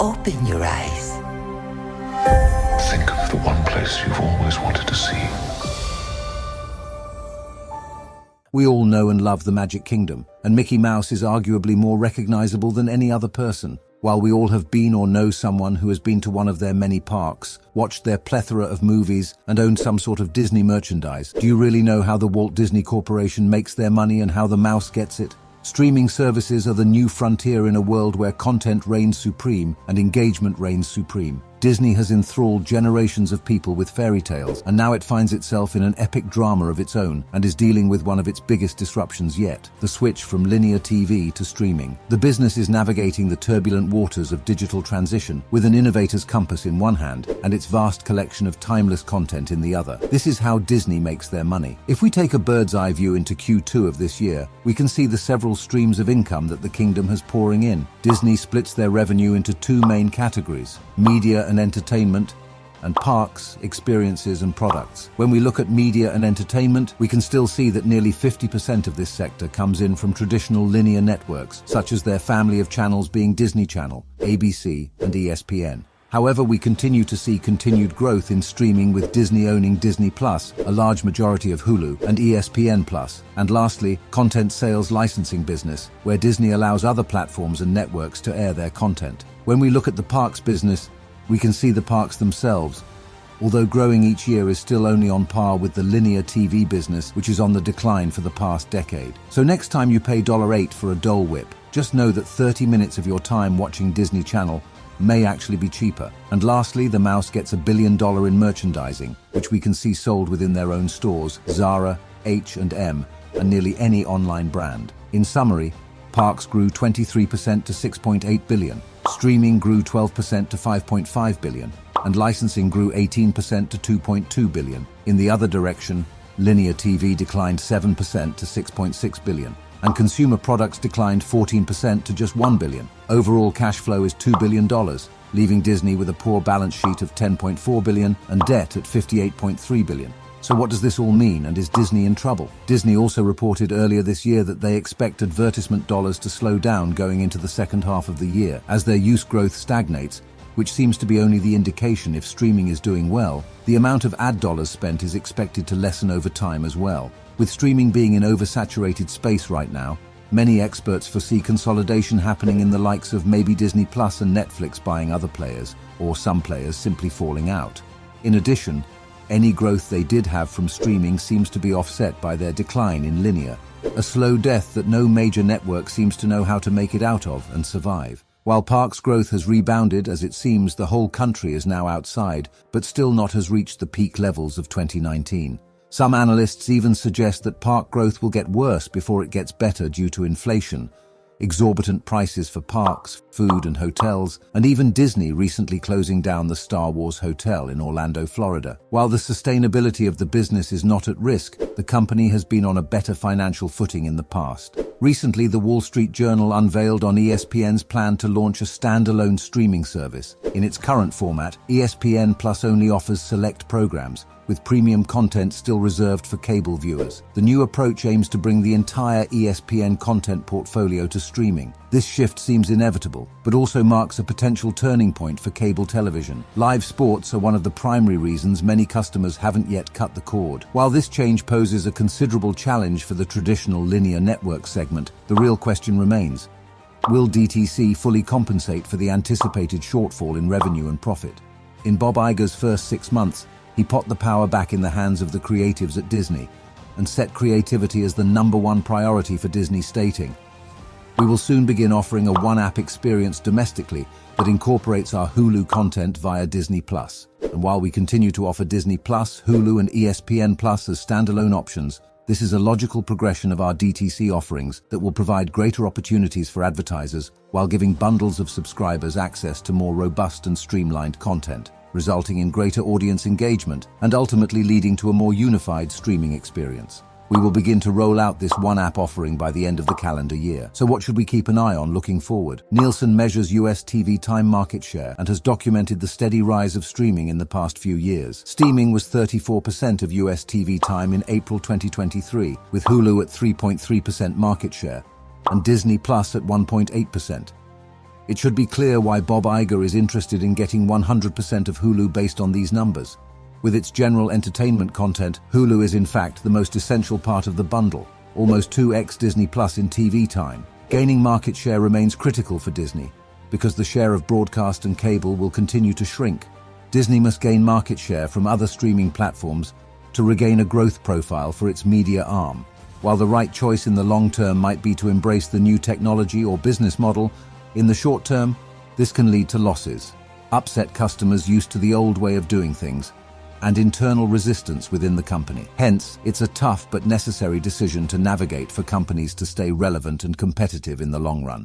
Open your eyes. Think of the one place you've always wanted to see. We all know and love the Magic Kingdom, and Mickey Mouse is arguably more recognizable than any other person. While we all have been or know someone who has been to one of their many parks, watched their plethora of movies, and owned some sort of Disney merchandise, do you really know how the Walt Disney Corporation makes their money and how the mouse gets it? Streaming services are the new frontier in a world where content reigns supreme and engagement reigns supreme. Disney has enthralled generations of people with fairy tales, and now it finds itself in an epic drama of its own and is dealing with one of its biggest disruptions yet, the switch from linear TV to streaming. The business is navigating the turbulent waters of digital transition with an innovator's compass in one hand and its vast collection of timeless content in the other. This is how Disney makes their money. If we take a bird's eye view into Q2 of this year, we can see the several streams of income that the kingdom has pouring in. Disney splits their revenue into two main categories: media and entertainment, and parks, experiences and products. When we look at media and entertainment, we can still see that nearly 50% of this sector comes in from traditional linear networks, such as their family of channels being Disney Channel, ABC and ESPN. However, we continue to see continued growth in streaming, with Disney owning Disney Plus, a large majority of Hulu, and ESPN Plus. And lastly, content sales licensing business, where Disney allows other platforms and networks to air their content. When we look at the parks business, we can see the parks themselves, although growing each year, is still only on par with the linear TV business, which is on the decline for the past decade. So next time you pay $8 for a Dole Whip, just know that 30 minutes of your time watching Disney Channel may actually be cheaper. And lastly, the mouse gets $1 billion in merchandising, which we can see sold within their own stores, Zara, H&M, and nearly any online brand. In summary, parks grew 23% to $6.8 billion, streaming grew 12% to $5.5 billion, and licensing grew 18% to $2.2 billion. In the other direction, linear TV declined 7% to $6.6 billion, and consumer products declined 14% to just $1 billion. Overall cash flow is $2 billion, leaving Disney with a poor balance sheet of $10.4 billion and debt at $58.3 billion. So what does this all mean, and is Disney in trouble? Disney also reported earlier this year that they expect advertisement dollars to slow down going into the second half of the year as their use growth stagnates, which seems to be only the indication. If streaming is doing well, the amount of ad dollars spent is expected to lessen over time as well. With streaming being in oversaturated space right now, many experts foresee consolidation happening in the likes of maybe Disney Plus and Netflix buying other players, or some players simply falling out. In addition, any growth they did have from streaming seems to be offset by their decline in linear, a slow death that no major network seems to know how to make it out of and survive. While parks growth has rebounded, as it seems the whole country is now outside, but still not has reached the peak levels of 2019. Some analysts even suggest that park growth will get worse before it gets better due to inflation, exorbitant prices for parks, food and hotels, and even Disney recently closing down the Star Wars Hotel in Orlando, Florida. While the sustainability of the business is not at risk, the company has been on a better financial footing in the past. Recently, the Wall Street Journal unveiled on ESPN's plan to launch a standalone streaming service. In its current format, ESPN Plus only offers select programs, with premium content still reserved for cable viewers. The new approach aims to bring the entire ESPN content portfolio to streaming. This shift seems inevitable, but also marks a potential turning point for cable television. Live sports are one of the primary reasons many customers haven't yet cut the cord. While this change poses a considerable challenge for the traditional linear network segment, the real question remains: will DTC fully compensate for the anticipated shortfall in revenue and profit? In Bob Iger's first 6 months, he put the power back in the hands of the creatives at Disney and set creativity as the #1 priority for Disney, stating, "We will soon begin offering a one-app experience domestically that incorporates our Hulu content via Disney Plus. And while we continue to offer Disney Plus, Hulu and ESPN Plus as standalone options, this is a logical progression of our DTC offerings that will provide greater opportunities for advertisers while giving bundles of subscribers access to more robust and streamlined content, resulting in greater audience engagement and ultimately leading to a more unified streaming experience. We will begin to roll out this one-app offering by the end of the calendar year. So what should we keep an eye on looking forward? Nielsen measures US TV time market share and has documented the steady rise of streaming in the past few years. Streaming was 34% of US TV time in April 2023, with Hulu at 3.3% market share and Disney Plus at 1.8%. It should be clear why Bob Iger is interested in getting 100% of Hulu based on these numbers. With its general entertainment content, Hulu is in fact the most essential part of the bundle, almost 2x Disney Plus in TV time. Gaining market share remains critical for Disney, because the share of broadcast and cable will continue to shrink. Disney must gain market share from other streaming platforms to regain a growth profile for its media arm. While the right choice in the long term might be to embrace the new technology or business model, in the short term, this can lead to losses, upset customers used to the old way of doing things, and internal resistance within the company. Hence, it's a tough but necessary decision to navigate for companies to stay relevant and competitive in the long run.